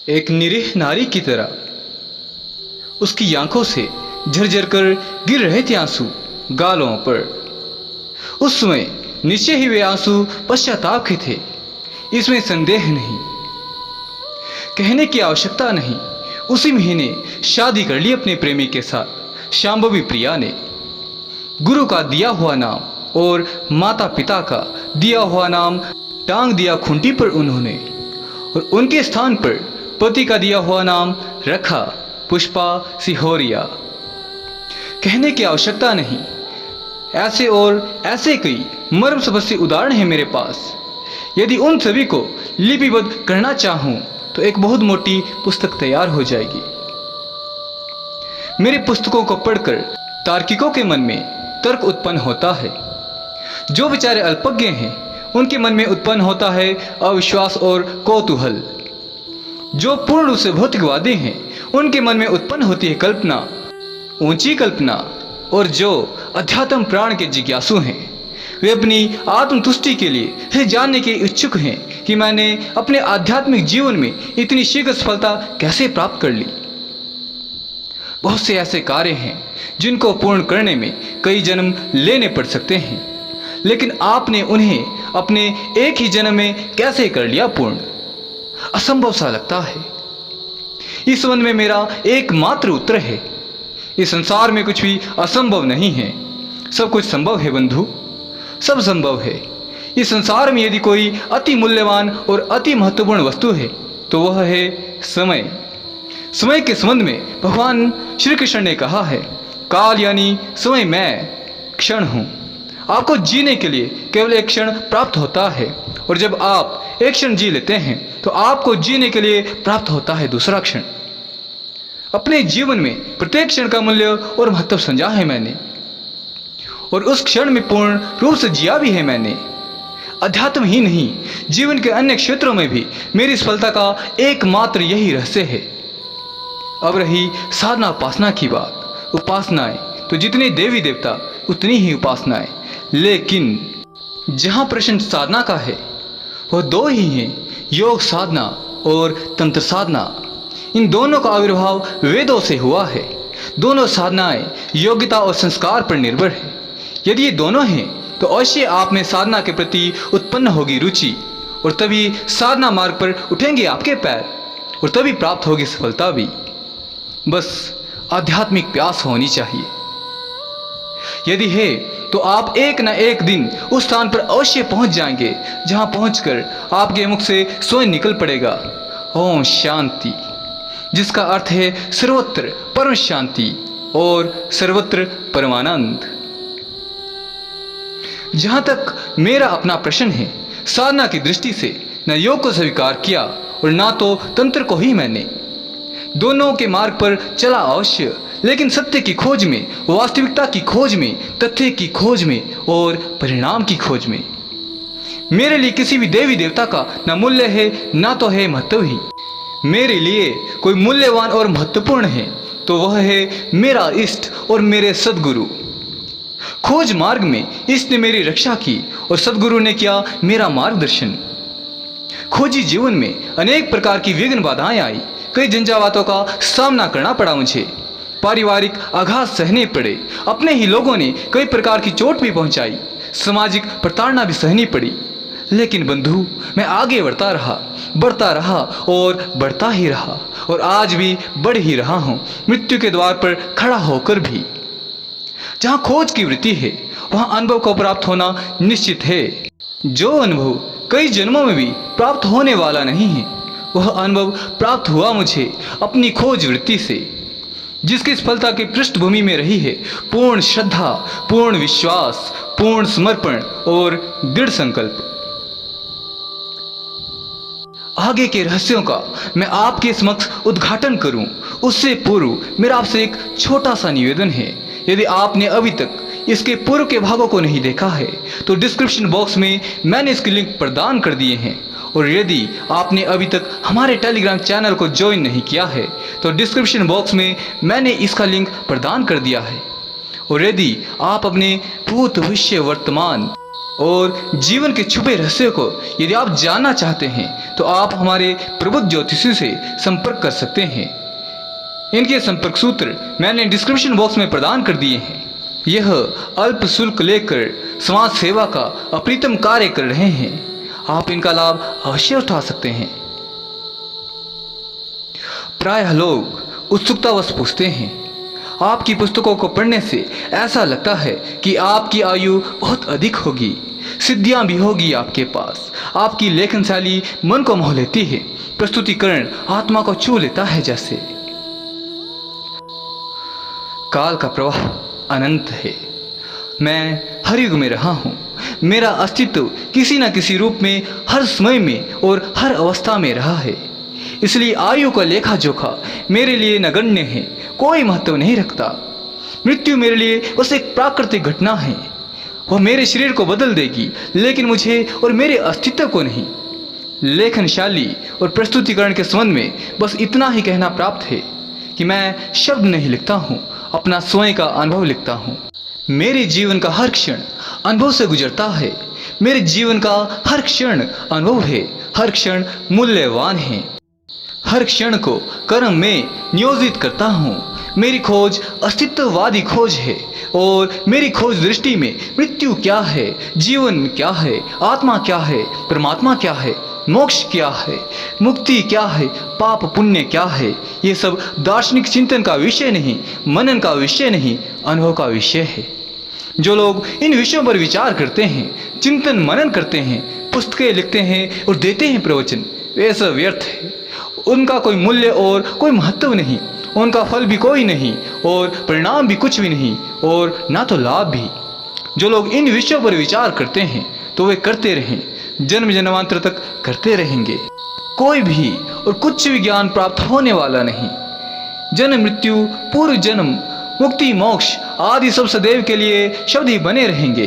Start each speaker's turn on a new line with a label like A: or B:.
A: एक निरीह नारी की तरह उसकी आंखों से झरझर कर गिर रहे थे आंसू गालों पर। उस समय निश्चय ही वे आंसू पश्चाताप के थे, इसमें संदेह नहीं। कहने की आवश्यकता नहीं, उसी महीने शादी कर ली अपने प्रेमी के साथ शांभवी प्रिया ने। गुरु का दिया हुआ नाम और माता पिता का दिया हुआ नाम टांग दिया खूंटी पर उन्होंने, और उनके स्थान पर पति का दिया हुआ नाम रखा पुष्पा सिहोरिया। कहने की आवश्यकता नहीं, ऐसे और ऐसे कई मर्म स्पर्शी उदाहरण हैं मेरे पास। यदि उन सभी को लिपिबद्ध करना चाहूं तो एक बहुत मोटी पुस्तक तैयार हो जाएगी। मेरे पुस्तकों को पढ़कर तार्किकों के मन में तर्क उत्पन्न होता है। जो बेचारे अल्पज्ञ हैं उनके मन में उत्पन्न होता है अविश्वास और कौतूहल। जो पूर्ण रूप से भौतिकवादी हैं उनके मन में उत्पन्न होती है कल्पना, ऊंची कल्पना। और जो अध्यात्म प्राण के जिज्ञासु हैं वे अपनी आत्मतुष्टि के लिए यह जानने के इच्छुक हैं कि मैंने अपने आध्यात्मिक जीवन में इतनी शीघ्र सफलता कैसे प्राप्त कर ली। बहुत से ऐसे कार्य हैं जिनको पूर्ण करने में कई जन्म लेने पड़ सकते हैं, लेकिन आपने उन्हें अपने एक ही जन्म में कैसे कर लिया पूर्ण। असंभव सा लगता है। इस संबंध में मेरा एकमात्र उत्तर है, इस संसार में कुछ भी असंभव नहीं है, सब कुछ संभव है बंधु, सब संभव है। इस संसार में यदि कोई अति मूल्यवान और अति महत्वपूर्ण वस्तु है तो वह है समय। समय के संबंध में भगवान श्री कृष्ण ने कहा है, काल यानी समय मैं क्षण हूँ। आपको जीने के लिए केवल एक क्षण प्राप्त होता है, और जब आप एक क्षण जी लेते हैं तो आपको जीने के लिए प्राप्त होता है दूसरा क्षण। अपने जीवन में प्रत्येक क्षण का मूल्य और महत्व समझा है मैंने, और उस क्षण में पूर्ण रूप से जिया भी है मैंने। अध्यात्म ही नहीं, जीवन के अन्य क्षेत्रों में भी मेरी सफलता का एकमात्र यही रहस्य है। अब रही साधना उपासना की बात, उपासनाएं तो जितने देवी देवता उतनी ही उपासनाएं, लेकिन जहां प्रश्न साधना का है वह दो ही हैं, योग साधना और तंत्र साधना। इन दोनों का आविर्भाव वेदों से हुआ है। दोनों साधनाएं योग्यता और संस्कार पर निर्भर है। यदि ये दोनों हैं तो अवश्य आप में साधना के प्रति उत्पन्न होगी रुचि, और तभी साधना मार्ग पर उठेंगे आपके पैर, और तभी प्राप्त होगी सफलता भी। बस आध्यात्मिक प्यास होनी चाहिए। यदि है तो आप एक न एक दिन उस स्थान पर अवश्य पहुंच जाएंगे जहां पहुंचकर आपके मुख से स्वयं निकल पड़ेगा ओम शांति, जिसका अर्थ है सर्वत्र परम शांति और सर्वत्र परमानंद। जहां तक मेरा अपना प्रश्न है, साधना की दृष्टि से न योग को स्वीकार किया और ना तो तंत्र को ही मैंने। दोनों के मार्ग पर चला अवश्य, लेकिन सत्य की खोज में, वास्तविकता की खोज में, तथ्य की खोज में और परिणाम की खोज में। मेरे लिए किसी भी देवी देवता का ना मूल्य है ना तो है महत्व ही। मेरे लिए कोई मूल्यवान और महत्वपूर्ण है तो वह है मेरा इष्ट और मेरे सद्गुरु। खोज मार्ग में इष्ट ने मेरी रक्षा की और सद्गुरु ने किया मेरा मार्गदर्शन। खोजी जीवन में अनेक प्रकार की विघ्न बाधाएं आई, कई झंझावातों का सामना करना पड़ा मुझे, पारिवारिक आघात सहने पड़े, अपने ही लोगों ने कई प्रकार की चोट भी पहुंचाई, सामाजिक प्रताड़ना भी सहनी पड़ी। लेकिन बंधु, मैं आगे बढ़ता रहा और बढ़ता ही रहा, और आज भी बढ़ ही रहा हूँ, मृत्यु के द्वार पर खड़ा होकर भी। जहाँ खोज की वृत्ति है वहाँ अनुभव को प्राप्त होना निश्चित है। जो अनुभव कई जन्मों में भी प्राप्त होने वाला नहीं है, वह अनुभव प्राप्त हुआ मुझे अपनी खोज वृत्ति से, जिसकी सफलता की पृष्ठभूमि में रही है पूर्ण श्रद्धा, पूर्ण विश्वास, पूर्ण समर्पण और दृढ़ संकल्प। आगे के रहस्यों का मैं आपके समक्ष उद्घाटन करूं, उससे पूर्व मेरा आपसे एक छोटा सा निवेदन है। यदि आपने अभी तक इसके पूर्व के भागों को नहीं देखा है तो डिस्क्रिप्शन बॉक्स में मैंने इसके लिंक प्रदान कर दिए हैं, और यदि आपने अभी तक हमारे टेलीग्राम चैनल को ज्वाइन नहीं किया है तो डिस्क्रिप्शन बॉक्स में मैंने इसका लिंक प्रदान कर दिया है। और यदि आप अपने भूत भविष्य वर्तमान और जीवन के छुपे रहस्यों को यदि आप जानना चाहते हैं तो आप हमारे प्रबुद्ध ज्योतिषी से संपर्क कर सकते हैं। इनके संपर्क सूत्र मैंने डिस्क्रिप्शन बॉक्स में प्रदान कर दिए हैं। यह अल्प शुल्क लेकर समाज सेवा का अप्रीतम कार्य कर रहे हैं। आप इनका लाभ अवश्य उठा सकते हैं। प्रायः लोग उत्सुकतावश पूछते हैं, आपकी पुस्तकों को पढ़ने से ऐसा लगता है कि आपकी आयु बहुत अधिक होगी, सिद्धियां भी होगी आपके पास। आपकी लेखन शैली मन को मोह लेती है, प्रस्तुतिकरण आत्मा को छू लेता है जैसे। काल का प्रवाह अनंत है। मैं हर युग में रहा हूँ। मेरा अस्तित्व किसी न किसी रूप में हर समय में और हर अवस्था में रहा है। इसलिए आयु का लेखा जोखा मेरे लिए नगण्य है, कोई महत्व नहीं रखता। मृत्यु मेरे लिए बस एक प्राकृतिक घटना है। वह मेरे शरीर को बदल देगी, लेकिन मुझे और मेरे अस्तित्व को नहीं। लेखन शैली और प्रस्तुतिकरण के संबंध में बस इतना ही कहना प्राप्त है कि मैं शब्द नहीं लिखता हूँ, अपना स्वयं का अनुभव लिखता हूँ। मेरे जीवन का हर क्षण अनुभव से गुजरता है। मेरे जीवन का हर क्षण अनुभव है, हर क्षण मूल्यवान है। हर क्षण को कर्म में नियोजित करता हूँ। मेरी खोज अस्तित्ववादी खोज है और मेरी खोज दृष्टि में मृत्यु क्या है, जीवन क्या है, आत्मा क्या है, परमात्मा क्या है, मोक्ष क्या है, मुक्ति क्या है, पाप पुण्य क्या है, ये सब दार्शनिक चिंतन का विषय नहीं, मनन का विषय नहीं, अनुभव का विषय है। जो लोग इन विषयों पर विचार करते हैं, चिंतन मनन करते हैं, पुस्तकें लिखते हैं और देते हैं प्रवचन, वे सब व्यर्थ है। उनका कोई मूल्य और कोई महत्व नहीं, उनका फल भी कोई नहीं और परिणाम भी कुछ भी नहीं और ना तो लाभ भी। जो लोग इन विषयों पर विचार करते हैं तो वे करते रहें, जन्म जन्मांतर तक करते रहेंगे। कोई भी और कुछ भी ज्ञान प्राप्त होने वाला नहीं। जन्म मृत्यु, पूर्व जन्म, मुक्ति मोक्ष आदि सब सदैव के लिए शब्द ही बने रहेंगे।